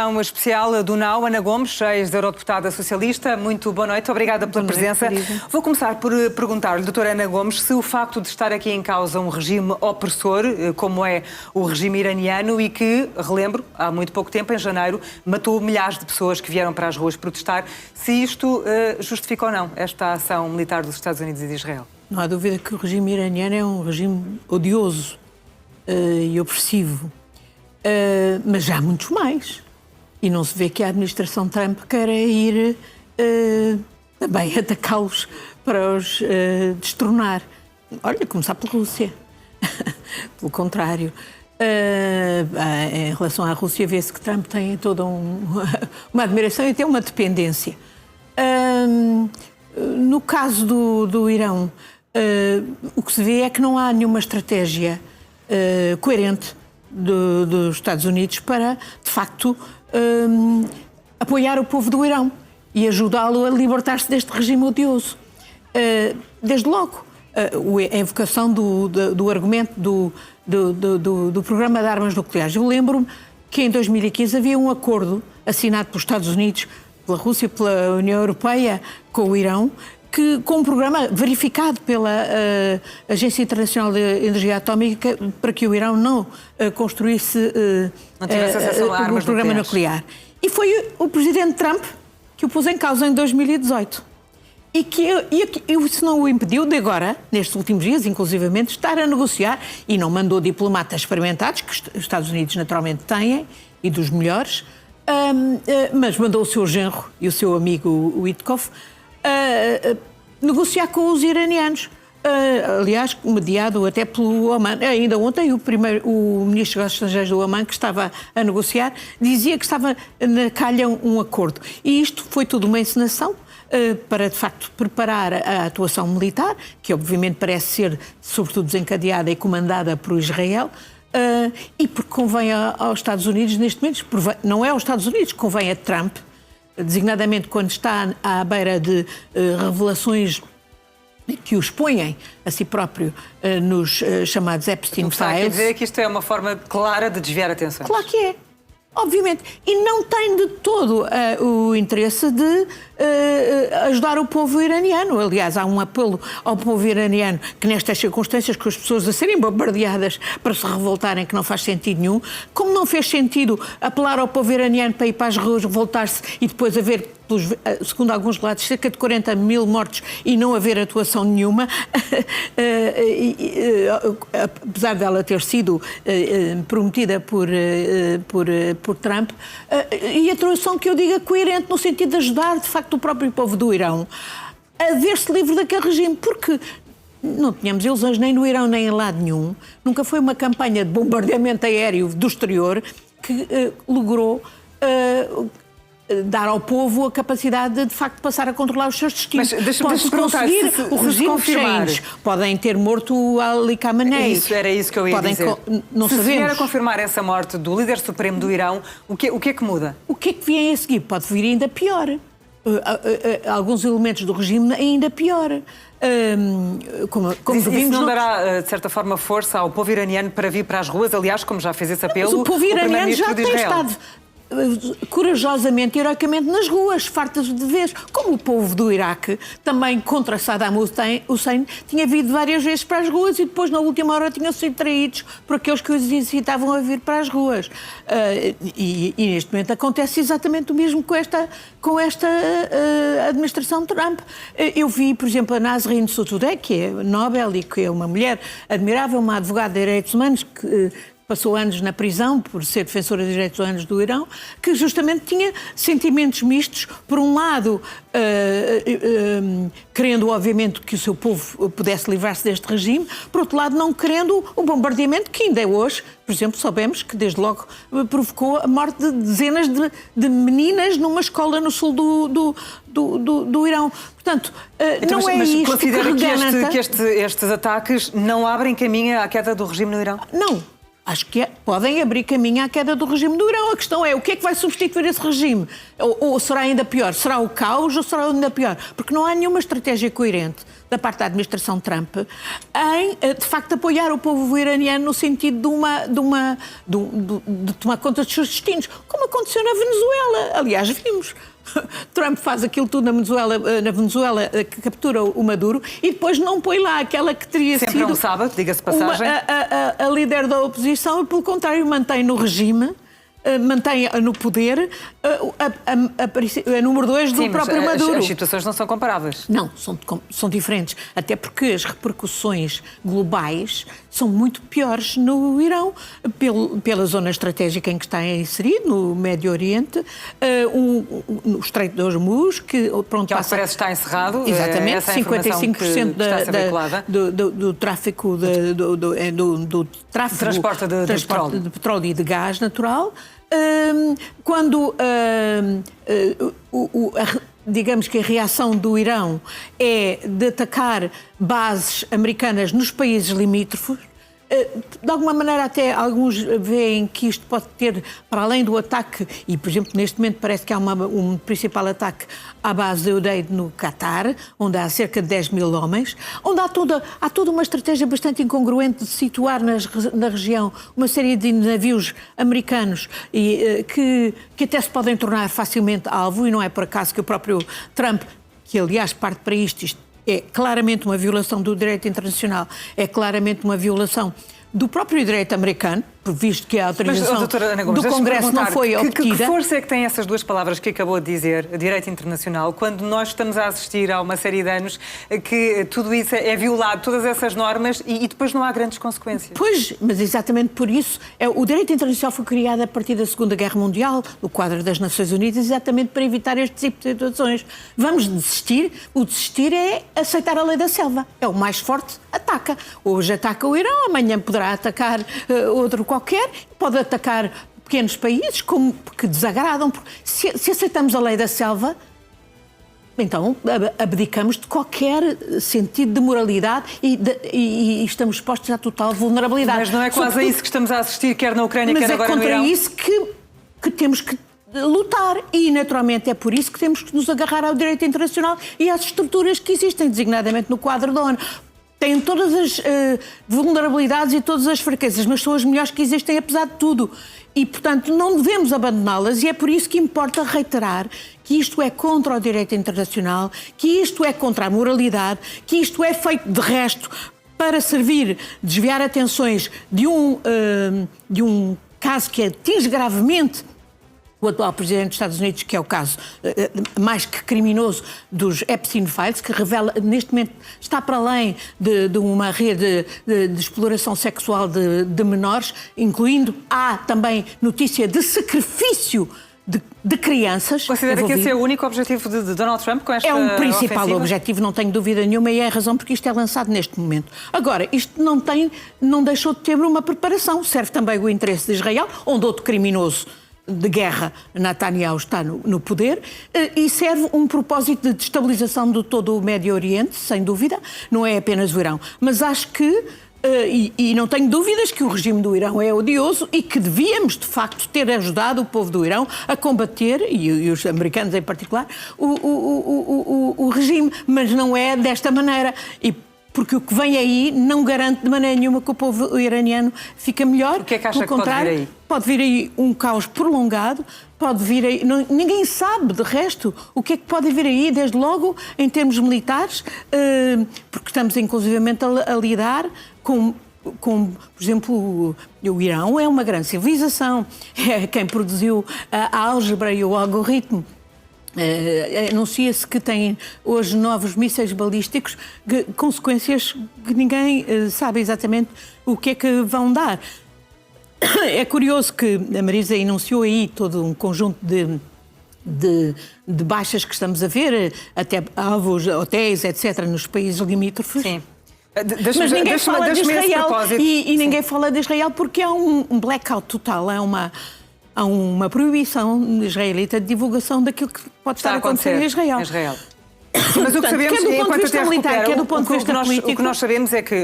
edição especial do Now. Ana Gomes, ex-eurodeputada socialista, muito boa noite, obrigada pela presença. Vou começar por perguntar-lhe, doutora Ana Gomes, se o facto de estar aqui em causa um regime opressor, como é o regime iraniano, e que, relembro, há muito pouco tempo, em janeiro, matou milhares de pessoas que vieram para as ruas protestar, se isto justifica ou não esta ação militar dos Estados Unidos e de Israel? Não há dúvida que o regime iraniano é um regime odioso e opressivo. Mas já há muitos mais. E não se vê que a administração Trump queira ir também atacá-los para os destronar. Olha, começar pela Rússia. Pelo contrário. Em relação à Rússia, vê-se que Trump tem toda uma admiração e até uma dependência. No caso do Irão, o que se vê é que não há nenhuma estratégia coerente dos Estados Unidos para, de facto, apoiar o povo do Irão e ajudá-lo a libertar-se deste regime odioso. Desde logo, a invocação do argumento do programa de armas nucleares. Eu lembro-me que em 2015 havia um acordo assinado pelos Estados Unidos, pela Rússia e pela União Europeia com o Irão, com um programa verificado pela Agência Internacional de Energia Atómica para que o Irão não construísse o programa nuclear. E foi o presidente Trump que o pôs em causa em 2018. E isso não o impediu de agora, nestes últimos dias, inclusivamente, estar a negociar, e não mandou diplomatas experimentados, que os Estados Unidos naturalmente têm, e dos melhores, mas mandou o seu genro e o seu amigo Witkoff negociar com os iranianos. Aliás, mediado até pelo Oman. Ainda ontem o ministro dos Estrangeiros do Oman, que estava a negociar, dizia que estava na calha um acordo. E isto foi tudo uma encenação para, de facto, preparar a atuação militar, que obviamente parece ser, sobretudo, desencadeada e comandada por Israel, e porque convém aos Estados Unidos, neste momento, não é aos Estados Unidos, convém a Trump, designadamente quando está à beira de revelações que o expõem a si próprio nos chamados Epstein Files. Quer dizer que isto é uma forma clara de desviar a atenção? Claro que é. Obviamente. E não tem de todo o interesse de ajudar o povo iraniano. Aliás, há um apelo ao povo iraniano que, nestas circunstâncias, com as pessoas a serem bombardeadas para se revoltarem, que não faz sentido nenhum. Como não fez sentido apelar ao povo iraniano para ir para as ruas, revoltar-se e depois haver, segundo alguns relatos, cerca de 40 mil mortos e não haver atuação nenhuma, apesar dela ter sido prometida por Trump, e a atuação que eu diga coerente no sentido de ajudar, de facto, o próprio povo do Irão a ver-se livre daquele regime, porque não tínhamos ilusões nem no Irão nem em lado nenhum. Nunca foi uma campanha de bombardeamento aéreo do exterior que logrou dar ao povo a capacidade de facto, passar a controlar os seus destinos. Mas deixa-me conseguir o regime change. Podem ter morto Ali Khamenei. Era isso que eu ia dizer. Não sabemos. Se vier a confirmar essa morte do líder supremo do Irão, o que é que muda? O que é que vem a seguir? Pode vir ainda pior. Alguns elementos do regime ainda pior. Como isso não dará, de certa forma, força ao povo iraniano para vir para as ruas? Aliás, como já fez esse apelo, mas o povo iraniano já tem estado corajosamente e heroicamente nas ruas, fartas de vez, como o povo do Iraque, também contra Saddam Hussein, tinha vindo várias vezes para as ruas e depois, na última hora, tinham sido traídos por aqueles que os incitavam a vir para as ruas. E neste momento acontece exatamente o mesmo com esta administração Trump. Eu vi, por exemplo, a Nasrin Sotoudeh, que é Nobel e que é uma mulher admirável, uma advogada de direitos humanos, que passou anos na prisão por ser defensora de direitos humanos do Irão, que justamente tinha sentimentos mistos. Por um lado, querendo, obviamente, que o seu povo pudesse livrar-se deste regime, por outro lado, não querendo o bombardeamento que ainda hoje, por exemplo, soubemos que desde logo provocou a morte de dezenas de meninas numa escola no sul do Irão. Portanto, então, não é mas isto considera que estes ataques não abrem caminho à queda do regime no Irão? Não. Acho que podem abrir caminho à queda do regime do Irão. A questão é, o que é que vai substituir esse regime? Ou será ainda pior? Será o caos ou será ainda pior? Porque não há nenhuma estratégia coerente da parte da administração Trump em, de facto, apoiar o povo iraniano no sentido de tomar conta dos seus destinos, como aconteceu na Venezuela. Aliás, vimos. Trump faz aquilo tudo na Venezuela, que captura o Maduro, e depois não põe lá aquela que teria sempre sido... um sábado, diga-se passagem. A líder da oposição, e pelo contrário, mantém no regime, mantém no poder a número 2 do próprio Maduro. As situações não são comparáveis. Não, são diferentes. Até porque as repercussões globais são muito piores no Irão, pela zona estratégica em que está inserido, no Médio Oriente, no Estreito de Hormuz, que pronto, que ao que parece está encerrado. Exatamente, 55% do tráfico do transporte de petróleo e de gás natural. Quando digamos que a reação do Irão é de atacar bases americanas nos países limítrofes, de alguma maneira até alguns veem que isto pode ter, para além do ataque, e por exemplo neste momento parece que há um principal ataque à base de Udeid no Catar, onde há cerca de 10 mil homens, onde há toda uma estratégia bastante incongruente de situar na região uma série de navios americanos que até se podem tornar facilmente alvo, e não é por acaso que o próprio Trump, que aliás parte para isto é claramente uma violação do direito internacional, é claramente uma violação do próprio direito americano, visto que a autorização do Congresso não foi obtida. Que força é que tem essas duas palavras que acabou de dizer, direito internacional, quando nós estamos a assistir há uma série de anos que tudo isso é violado, todas essas normas, e depois não há grandes consequências? Pois, mas exatamente por isso, o direito internacional foi criado a partir da Segunda Guerra Mundial, no quadro das Nações Unidas, exatamente para evitar este tipo de situações. Vamos desistir? O desistir é aceitar a lei da selva. É o mais forte, ataca. Hoje ataca o Irão, amanhã poderá atacar outro qualquer, pode atacar pequenos países que desagradam. Se aceitamos a lei da selva, então abdicamos de qualquer sentido de moralidade e estamos expostos à total vulnerabilidade. Mas não é quase a isso que estamos a assistir, quer na Ucrânia, quer agora no Irão? Mas é contra isso que temos que lutar, e naturalmente é por isso que temos que nos agarrar ao direito internacional e às estruturas que existem, designadamente no quadro da ONU. Têm todas as vulnerabilidades e todas as fraquezas, mas são as melhores que existem apesar de tudo. E, portanto, não devemos abandoná-las, e é por isso que importa reiterar que isto é contra o direito internacional, que isto é contra a moralidade, que isto é feito, de resto, para servir, desviar atenções de um caso que atinge gravemente o atual Presidente dos Estados Unidos, que é o caso mais que criminoso dos Epstein Files, que revela, neste momento, está para além de uma rede de exploração sexual de menores, incluindo, há também notícia de sacrifício de crianças. Considera que esse é o único objetivo de Donald Trump com esta ofensiva? É um principal ofensiva? Objetivo, não tenho dúvida nenhuma, e é a razão porque isto é lançado neste momento. Agora, isto não deixou de ter uma preparação. Serve também o interesse de Israel, onde outro criminoso de guerra, Netanyahu, está no poder, e serve um propósito de destabilização de todo o Médio Oriente, sem dúvida, não é apenas o Irão. Mas acho que, e não tenho dúvidas que o regime do Irão é odioso e que devíamos, de facto, ter ajudado o povo do Irão a combater, e os americanos em particular, o regime, mas não é desta maneira. Porque o que vem aí não garante de maneira nenhuma que o povo iraniano fica melhor. O que é que acha que pode vir aí? Pode vir aí um caos prolongado, pode vir aí... ninguém sabe, de resto, o que é que pode vir aí, desde logo, em termos militares, porque estamos, inclusivamente, a lidar com, por exemplo, o Irão é uma grande civilização, é quem produziu a álgebra e o algoritmo. Anuncia-se que tem hoje novos mísseis balísticos, consequências que ninguém sabe exatamente o que é que vão dar. É curioso que a Marisa enunciou aí todo um conjunto de baixas que estamos a ver, até alvos, hotéis, etc., nos países limítrofes. Sim. Mas ninguém fala de Israel, e ninguém fala de Israel porque há um blackout total, há uma proibição israelita de divulgação daquilo que pode estar a acontecer em Israel. Mas o que sabemos, enquanto a Terra recupera, o que nós sabemos é que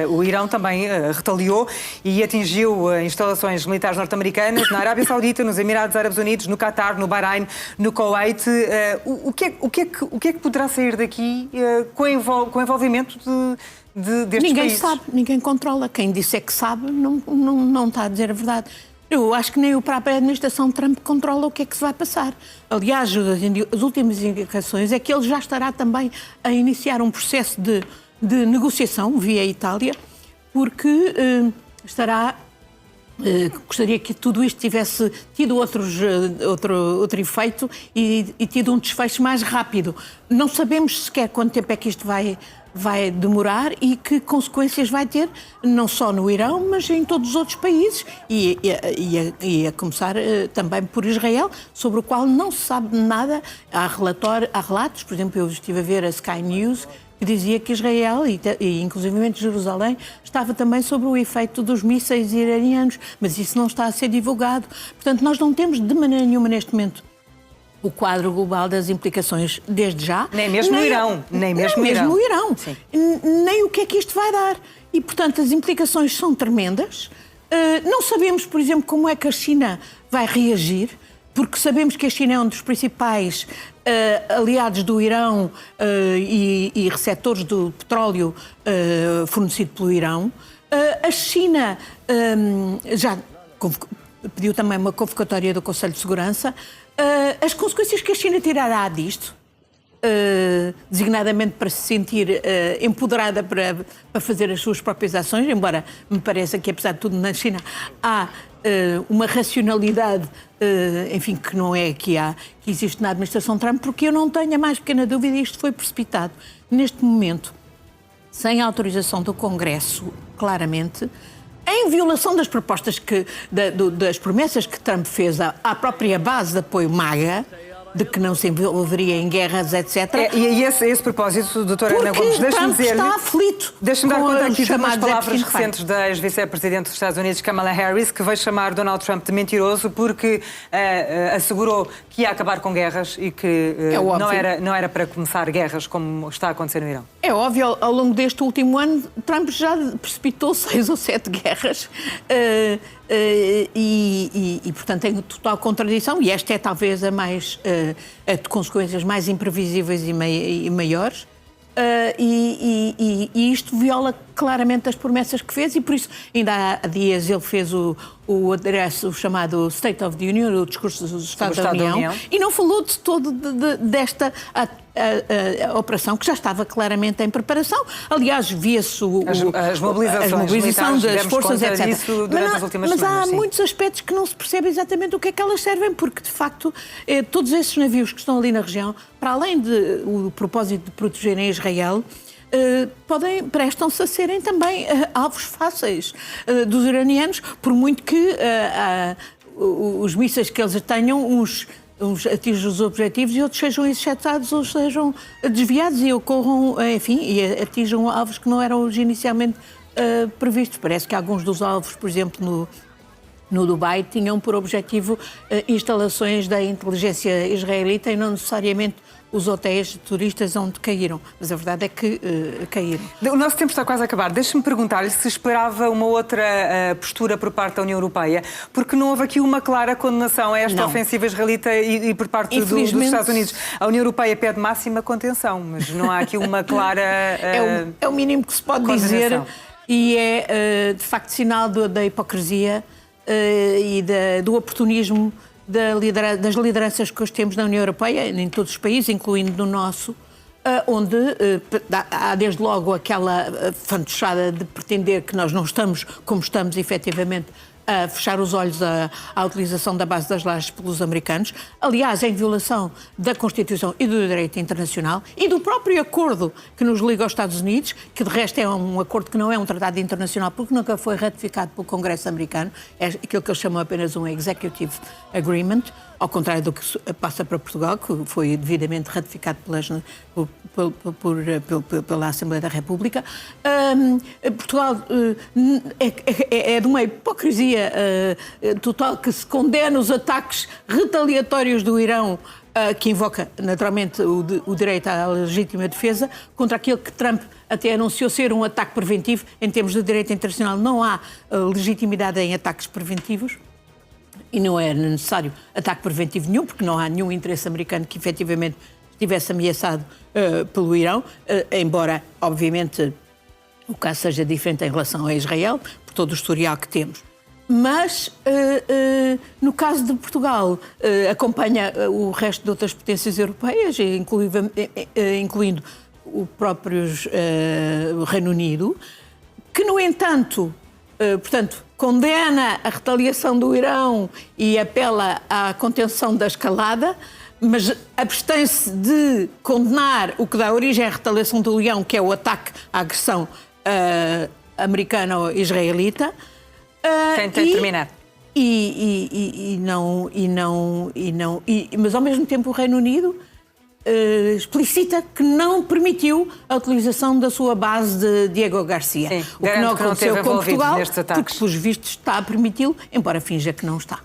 o Irão também retaliou e atingiu instalações militares norte-americanas na Arábia Saudita, nos Emirados Árabes Unidos, no Catar, no Bahrein, no Kuwait. O que é que poderá sair daqui com o envolvimento destes Ninguém países? sabe, ninguém controla. Quem disser que sabe não está a dizer a verdade. Eu acho que nem a própria administração Trump controla o que é que se vai passar. Aliás, as últimas indicações é que ele já estará também a iniciar um processo de negociação via Itália, porque gostaria que tudo isto tivesse tido outro efeito e tido um desfecho mais rápido. Não sabemos sequer quanto tempo é que isto vai demorar e que consequências vai ter, não só no Irão, mas em todos os outros países, e a começar também por Israel, sobre o qual não se sabe nada. Há relatos, por exemplo, eu estive a ver a Sky News, que dizia que Israel, e inclusivamente Jerusalém, estava também sob o efeito dos mísseis iranianos, mas isso não está a ser divulgado. Portanto, nós não temos de maneira nenhuma neste momento o quadro global das implicações desde já. Nem mesmo no Irão. Nem mesmo no Irão. Sim. Nem o que é que isto vai dar. E, portanto, as implicações são tremendas. Não sabemos, por exemplo, como é que a China vai reagir, porque sabemos que a China é um dos principais aliados do Irão e receptores do petróleo fornecido pelo Irão. A China já pediu também uma convocatória do Conselho de Segurança. As consequências que a China tirará disto, designadamente para se sentir empoderada para fazer as suas próprias ações, embora me pareça que, apesar de tudo, na China há uma racionalidade, enfim, que não é que existe na administração Trump, porque eu não tenho a mais pequena dúvida, isto foi precipitado neste momento, sem autorização do Congresso, claramente, em violação das propostas das promessas que Trump fez à própria base de apoio MAGA, de que não se envolveria em guerras, etc. E esse propósito, doutora Ana Gomes, deixe-me dizer-lhe... está aflito. Deixe-me dar conta aqui de umas palavras recentes da ex-vice-presidente dos Estados Unidos, Kamala Harris, que veio chamar Donald Trump de mentiroso porque assegurou que ia acabar com guerras e que não era para começar guerras como está a acontecer no Irão. É óbvio, ao longo deste último ano, Trump já precipitou 6 ou 7 guerras e, portanto, em total contradição, e esta é talvez a de consequências mais imprevisíveis e maiores, e isto viola claramente as promessas que fez, e por isso ainda há dias ele fez o adereço chamado State of the Union, o discurso do Estado da União, e não falou de todo desta a operação que já estava claramente em preparação. Aliás, via-se as mobilizações das forças, etc. Mas há sim. muitos aspectos que não se percebe exatamente o que é que elas servem, porque, de facto, todos esses navios que estão ali na região, para além do propósito de protegerem Israel, prestam-se a serem também alvos fáceis dos iranianos, por muito que os mísseis que eles tenham, uns atingem os objetivos e outros sejam interceptados ou sejam desviados e ocorram, enfim, e atinjam alvos que não eram inicialmente previstos. Parece que alguns dos alvos, por exemplo, no Dubai, tinham por objetivo instalações da inteligência israelita e não necessariamente os hotéis de turistas onde caíram. Mas a verdade é que caíram. O nosso tempo está quase a acabar. Deixe-me perguntar-lhe se esperava uma outra postura por parte da União Europeia, porque não houve aqui uma clara condenação a esta ofensiva israelita e por parte dos Estados Unidos. A União Europeia pede máxima contenção, mas não há aqui uma clara é o mínimo que se pode dizer, e é, de facto, sinal da hipocrisia e do oportunismo das lideranças que hoje temos na União Europeia, em todos os países, incluindo no nosso, onde há desde logo aquela fantochada de pretender que nós não estamos, como estamos efetivamente, a fechar os olhos à utilização da base das lajes pelos americanos, aliás, em violação da Constituição e do direito internacional e do próprio acordo que nos liga aos Estados Unidos, que de resto é um acordo que não é um tratado internacional porque nunca foi ratificado pelo Congresso americano, é aquilo que eles chamam apenas um Executive Agreement, ao contrário do que passa para Portugal, que foi devidamente ratificado pela Assembleia da República. Portugal é de uma hipocrisia total, que se condena os ataques retaliatórios do Irão que invoca naturalmente o direito à legítima defesa, contra aquele que Trump até anunciou ser um ataque preventivo. Em termos de direito internacional não há legitimidade em ataques preventivos e não é necessário ataque preventivo nenhum, porque não há nenhum interesse americano que efetivamente estivesse ameaçado pelo Irão, embora obviamente o caso seja diferente em relação a Israel, por todo o historial que temos. Mas, no caso de Portugal, acompanha o resto de outras potências europeias, incluindo o próprio Reino Unido, que, no entanto, portanto, condena a retaliação do Irão e apela à contenção da escalada, mas abstém-se de condenar o que dá origem à retaliação do Irão, que é o ataque à agressão americano-israelita. Tenta terminar. Mas ao mesmo tempo o Reino Unido explicita que não permitiu a utilização da sua base de Diego Garcia. Sim, o que não aconteceu com Portugal, nestes ataques. porque pelos vistos está a permiti-lo, embora finja que não está.